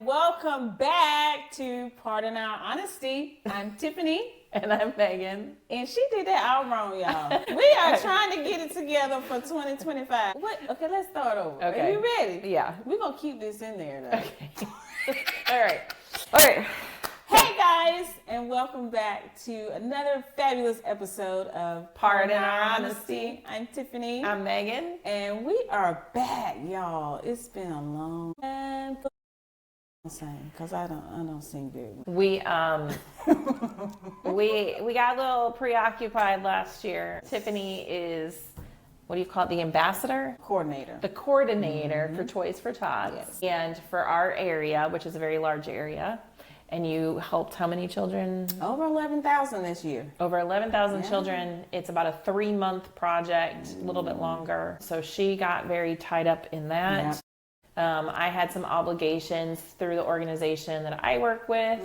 Welcome back to Pardon Our Honesty. I'm Tiffany. And I'm Megan. And she did that all wrong, y'all. We are trying to get it together for 2025. Okay, let's start over. Okay. Are you ready? Yeah. We're going to keep this in there, though. Okay. All right. Hey, guys, and welcome back to another fabulous episode of Pardon Our Honesty. I'm Tiffany. I'm Megan. And we are back, y'all. It's been a long time. Because I don't sing very well. We got a little preoccupied last year. Tiffany is, what do you call it, the ambassador? Coordinator. The coordinator for Toys for Tots. Yes. And for our area, which is a very large area, and you helped how many children? Over 11,000 this year. Over 11,000 children. It's about a 3-month project, a little bit longer. So she got very tied up in that. Yeah. I had some obligations through the organization that I work with.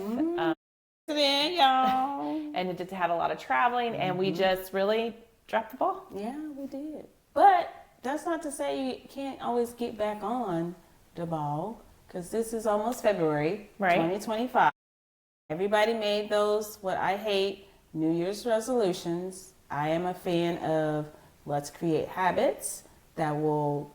Y'all. And it had a lot of traveling, and we just really dropped the ball. Yeah, we did. But that's not to say you can't always get back on the ball, because this is almost February 2025. Everybody made those, what I hate, New Year's resolutions. I am a fan of let's create habits that will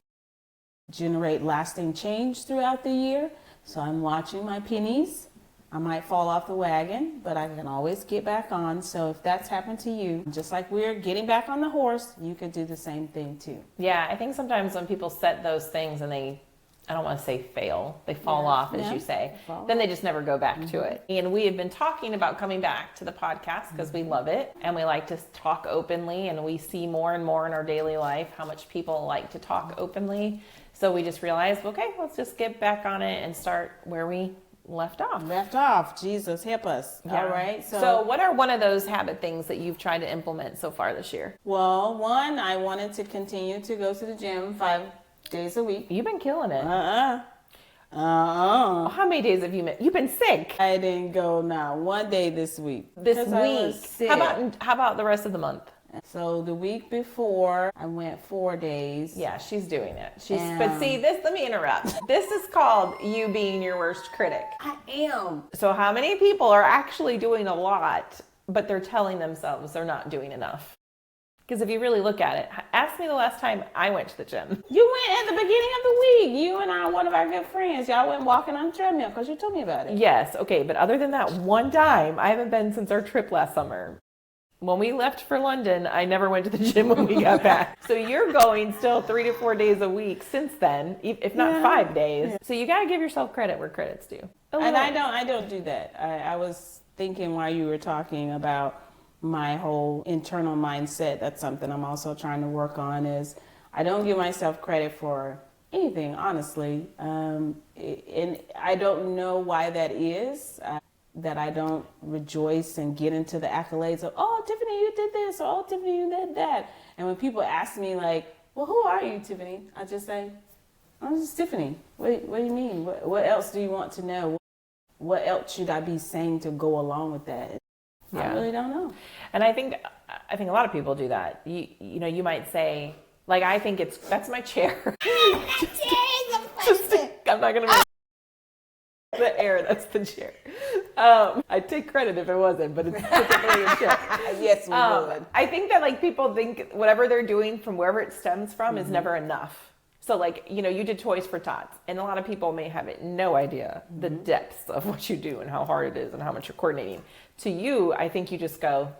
generate lasting change throughout the year. So I'm watching my pennies. I might fall off the wagon, but I can always get back on. So if that's happened to you, just like we're getting back on the horse, you could do the same thing too. Yeah, I think sometimes when people set those things and they, I don't want to say fail, they fall off, as you say, then they just never go back to it. And we have been talking about coming back to the podcast because we love it and we like to talk openly, and we see more and more in our daily life how much people like to talk openly. So we just realized, okay, let's just get back on it and start where we left off. Jesus, help us. Yeah. All right. So what are one of those habit things that you've tried to implement so far this year? Well, one, I wanted to continue to go to the gym 5 days a week. You've been killing it. How many days have you missed? You've been sick. I didn't go one day this week. This week. How about the rest of the month? So the week before, I went 4 days. Yeah, she's doing it. But see, let me interrupt. This is called you being your worst critic. I am. So how many people are actually doing a lot, but they're telling themselves they're not doing enough? Because if you really look at it, ask me the last time I went to the gym. You went at the beginning of the week. You and I, one of our good friends, y'all went walking on the treadmill because you told me about it. Yes, okay, but other than that one time, I haven't been since our trip last summer. When we left for London, I never went to the gym when we got back. So you're going still 3 to 4 days a week since then, if not 5 days. Yeah. So you got to give yourself credit where credit's due. And I don't do that. I was thinking while you were talking about my whole internal mindset. That's something I'm also trying to work on, is I don't give myself credit for anything, honestly. And I don't know why that is. That I don't rejoice and get into the accolades of, oh, Tiffany, you did this, or oh, Tiffany, you did that. And when people ask me, like, well, who are you, Tiffany? I just say, I'm just Tiffany. What do you mean? What else do you want to know? What else should I be saying to go along with that? Yeah. I really don't know. And I think a lot of people do that. You know, you might say, like, I think that's my chair. I'm not going to the air, that's the chair. I'd take credit if it wasn't, but it's typically a chair. Yes, we would. I think that, like, people think whatever they're doing from wherever it stems from is never enough. So, like, you know, you did Toys for Tots, and a lot of people may have no idea the depths of what you do and how hard it is and how much you're coordinating. To you, I think you just go,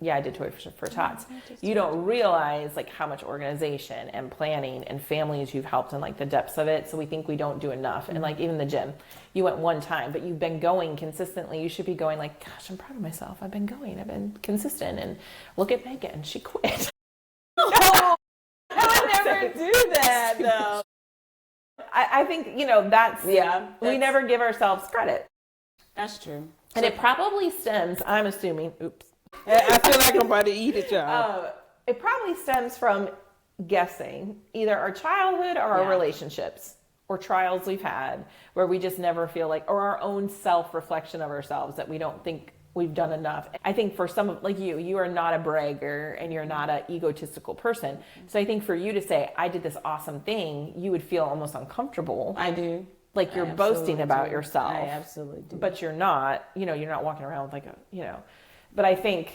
yeah, I did Toys for Tots. You don't realize, like, how much organization and planning and families you've helped and, like, the depths of it. So we think we don't do enough. And, like, even the gym, you went one time, but you've been going consistently. You should be going like, gosh, I'm proud of myself. I've been going. I've been consistent. And look at Megan. She quit. I would never do that, though. I think, you know, we never give ourselves credit. That's true. And it probably stems, I'm assuming, I feel like I'm about to eat it, y'all. It probably stems from guessing either our childhood or our relationships or trials we've had where we just never feel like, or our own self-reflection of ourselves that we don't think we've done enough. I think for some of, like you are not a bragger and you're not an egotistical person. So I think for you to say, I did this awesome thing, you would feel almost uncomfortable. I do. like you're boasting about yourself. I absolutely do. But you're not, you're not walking around with like but I think,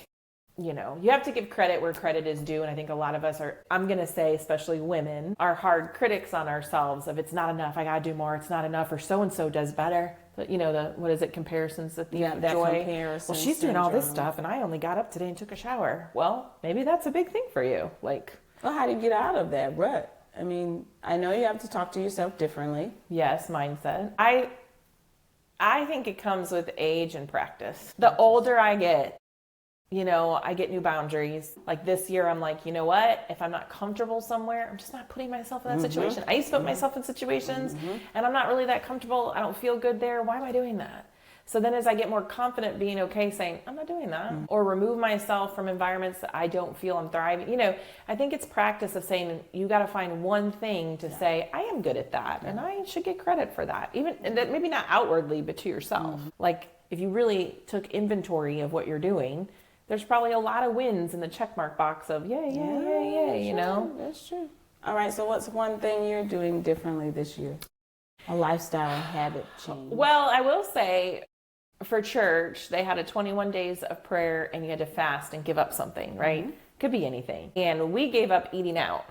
you have to give credit where credit is due. And I think a lot of us are, I'm going to say, especially women, are hard critics on ourselves of it's not enough. I got to do more. It's not enough. Or so-and-so does better. But what is it? Comparisons that the joy. Well, she's doing all this stuff and I only got up today and took a shower. Well, maybe that's a big thing for you. Well, how do you get out of that rut? I mean, I know you have to talk to yourself differently. Yes, mindset. I think it comes with age and practice. The older I get, I get new boundaries. Like this year, I'm like, you know what? If I'm not comfortable somewhere, I'm just not putting myself in that situation. I used to put myself in situations and I'm not really that comfortable. I don't feel good there. Why am I doing that? So then as I get more confident being okay saying, I'm not doing that, or remove myself from environments that I don't feel I'm thriving. I think it's practice of saying you got to find one thing to say, I am good at that and I should get credit for that. Even, and that maybe not outwardly, but to yourself. Like if you really took inventory of what you're doing, there's probably a lot of wins in the checkmark box of yay, That's true. All right, so what's one thing you're doing differently this year? A lifestyle habit change. Well, I will say for church, they had a 21 days of prayer and you had to fast and give up something, right? Could be anything. And we gave up eating out.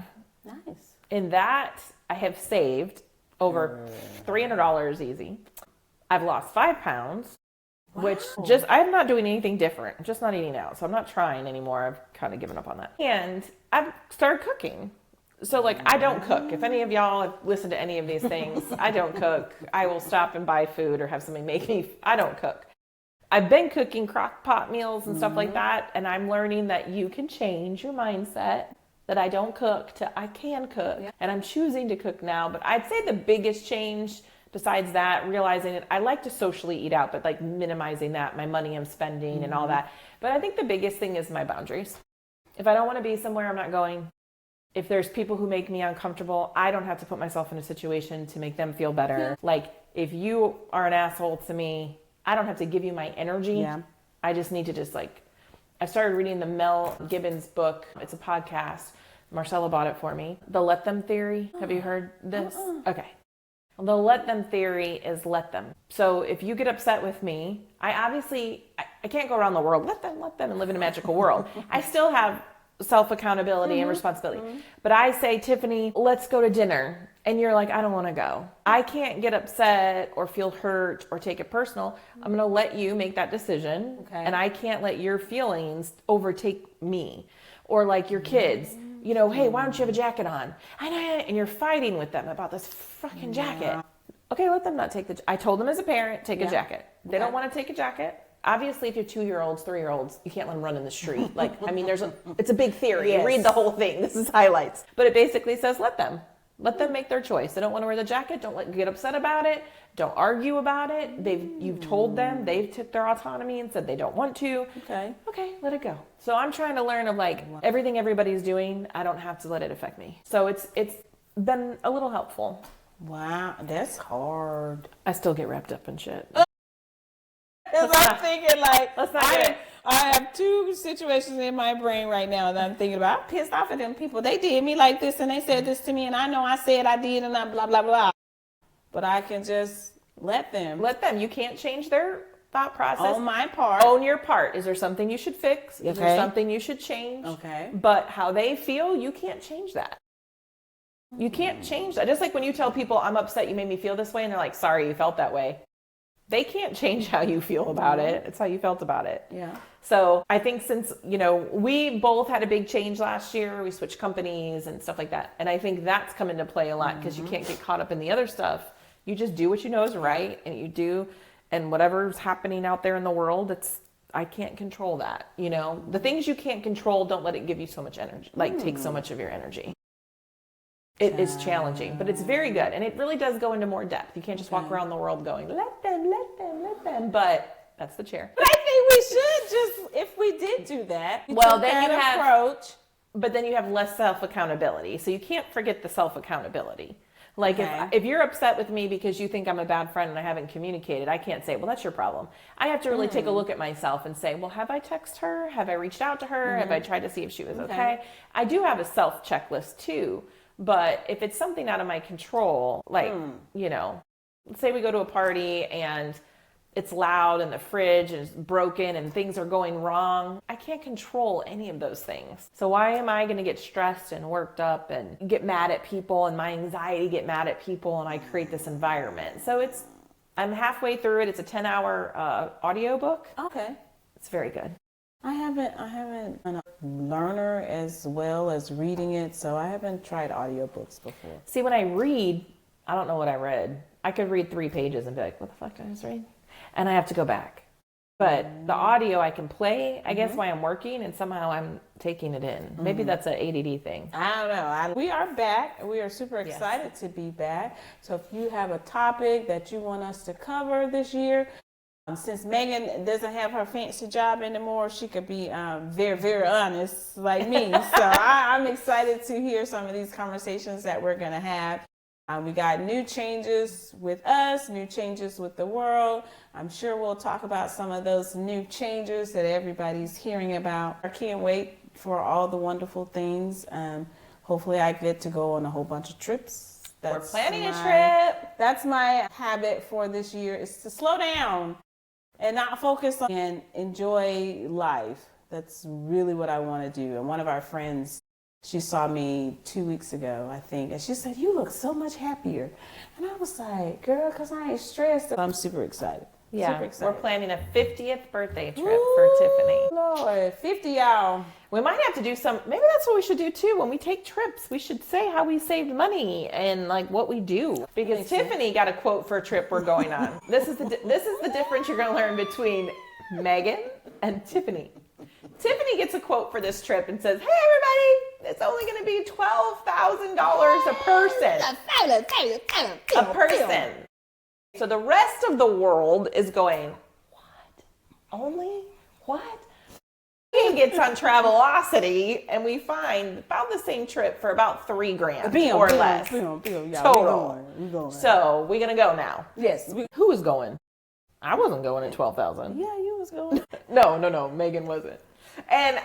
Nice. In that, I have saved over $300 easy. I've lost 5 pounds. Wow. Which I'm not doing anything different. I'm just not eating out. So I'm not trying anymore. I've kind of given up on that. And I've started cooking. So I don't cook. If any of y'all have listened to any of these things, I don't cook. I will stop and buy food or have somebody make me. I don't cook. I've been cooking crock pot meals and stuff like that. And I'm learning that you can change your mindset that I don't cook to I can cook. Yeah. And I'm choosing to cook now. But I'd say the biggest change besides that, realizing that I like to socially eat out, but minimizing that, my money I'm spending and all that. But I think the biggest thing is my boundaries. If I don't want to be somewhere, I'm not going. If there's people who make me uncomfortable, I don't have to put myself in a situation to make them feel better. If you are an asshole to me, I don't have to give you my energy. Yeah. I just need to I started reading the Mel Gibbons book. It's a podcast. Marcella bought it for me. The Let Them Theory. Have you heard this? Okay. The let them theory is let them. So if you get upset with me, I can't go around the world, let them, and live in a magical world. I still have self-accountability and responsibility. But I say, Tiffany, let's go to dinner. And you're like, I don't want to go. I can't get upset or feel hurt or take it personal. I'm going to let you make that decision. Okay. And I can't let your feelings overtake me. Or your kids. Hey, why don't you have a jacket on? And you're fighting with them about this fucking jacket. Okay, let them not take I told them as a parent, take a jacket. They don't want to take a jacket. Obviously, if you're 2-year-olds, 3-year-olds, you can't let them run in the street. It's a big theory. Yes. Read the whole thing. This is highlights. But it basically says let them. Let them make their choice. They don't want to wear the jacket. Don't get upset about it. Don't argue about it. You've told them. They've took their autonomy and said they don't want to. Okay, let it go. So I'm trying to learn of everything everybody's doing. I don't have to let it affect me. So it's been a little helpful. Wow, that's hard. I still get wrapped up in shit. Because I'm thinking I have 2 situations in my brain right now that I'm thinking about. I'm pissed off at them people. They did me like this and they said this to me and I know I said I did and I blah, blah, blah. But I can just let them. Let them. You can't change their thought process. Own my part. Own your part. Is there something you should fix? Is there something you should change? Okay. But how they feel, you can't change that. You can't change that. Just like when you tell people, I'm upset, you made me feel this way, and they're like, sorry, you felt that way. They can't change how you feel about it. It's how you felt about it. Yeah. So I think since, we both had a big change last year, we switched companies and stuff like that. And I think that's come into play a lot because you can't get caught up in the other stuff. You just do what you know is right and you do. And whatever's happening out there in the world, I can't control that. The things you can't control, don't let it give you so much energy, take so much of your energy. It is challenging, but it's very good. And it really does go into more depth. You can't just walk around the world going, let them. But that's the chair. But I think we should just, if we did do that, then you have approach. But then you have less self-accountability. So you can't forget the self-accountability. If you're upset with me because you think I'm a bad friend and I haven't communicated, I can't say, well, that's your problem. I have to really take a look at myself and say, well, have I texted her? Have I reached out to her? Have I tried to see if she was okay? I do have a self-checklist too. But if it's something out of my control, let's say we go to a party and it's loud and the fridge is broken and things are going wrong. I can't control any of those things. So why am I going to get stressed and worked up and get mad at people, and my anxiety get mad at people, and I create this environment? So I'm halfway through it. It's a 10-hour audiobook. Okay. It's very good. I haven't been a learner as well as reading it, so I haven't tried audiobooks before. See, when I read, I don't know what I read. I could read 3 pages and be like, what the fuck did I just read? And I have to go back. But the audio I can play, I guess, while I'm working, and somehow I'm taking it in. Maybe that's an ADD thing. I don't know. We are back. We are super excited to be back. So if you have a topic that you want us to cover this year, since Megan doesn't have her fancy job anymore, she could be very, very honest like me. So I'm excited to hear some of these conversations that we're going to have. We got new changes with us, new changes with the world. I'm sure we'll talk about some of those new changes that everybody's hearing about. I can't wait for all the wonderful things. Hopefully I get to go on a whole bunch of trips. We're planning a trip. That's my habit for this year, is to slow down and not focus on and enjoy life. That's really what I want to do. And one of our friends, she saw me 2 weeks ago, I think, and she said, "You look so much happier." And I was like, "Girl, because I ain't stressed." I'm super excited. Yeah, super excited. We're planning a 50th birthday trip for Tiffany. Lord, 50, y'all. We might have to do maybe that's what we should do too. When we take trips, we should say how we saved money and like what we do. Because Tiffany got a quote for a trip we're going on. This is the difference you're going to learn between Megan and Tiffany. Tiffany gets a quote for this trip and says, "Hey everybody, it's only going to be $12,000 a person." A person. So the rest of the world is going, "What? Only? What?" He gets on Travelocity and we find about the same trip for about $3,000 or less. Total. We going. So we're going to go now. Yes. Who was going? I wasn't going at 12,000. Yeah, you was going. No, Megan wasn't. And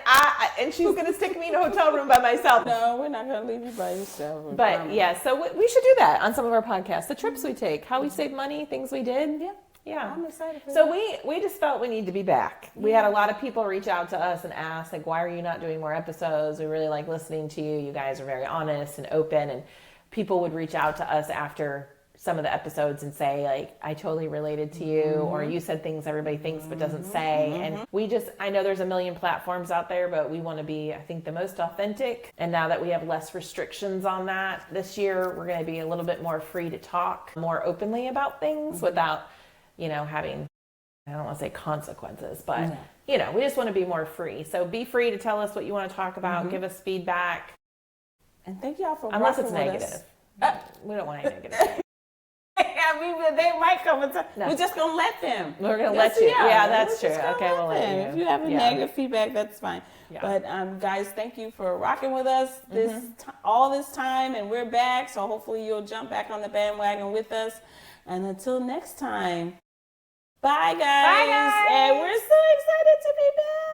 she's going to stick me in a hotel room by myself. No, we're not going to leave you by yourself. But yeah, so we should do that on some of our podcasts. The trips we take, how we save money, things we did. Yeah. I'm excited for So that. we just felt we need to be back. We had a lot of people reach out to us and ask, like, why are you not doing more episodes? We really like listening to you. You guys are very honest and open. And people would reach out to us after some of the episodes and say, like, I totally related to you, or you said things everybody thinks but doesn't say. And I know there's a million platforms out there, but we want to be, I think, the most authentic. And now that we have less restrictions on that this year, we're going to be a little bit more free to talk more openly about things without, having, I don't want to say consequences, but, we just want to be more free. So be free to tell us what you want to talk about, give us feedback. And thank y'all for Unless it's rocking with negative. us. We don't want any negative. They might come and we're just going to let them. We're going to let you. Yeah, that's true. Okay, we'll let you. If you have a negative feedback, that's fine. Yeah. But guys, thank you for rocking with us all this time, and we're back. So hopefully you'll jump back on the bandwagon with us. And until next time, bye guys. Bye guys. And we're so excited to be back.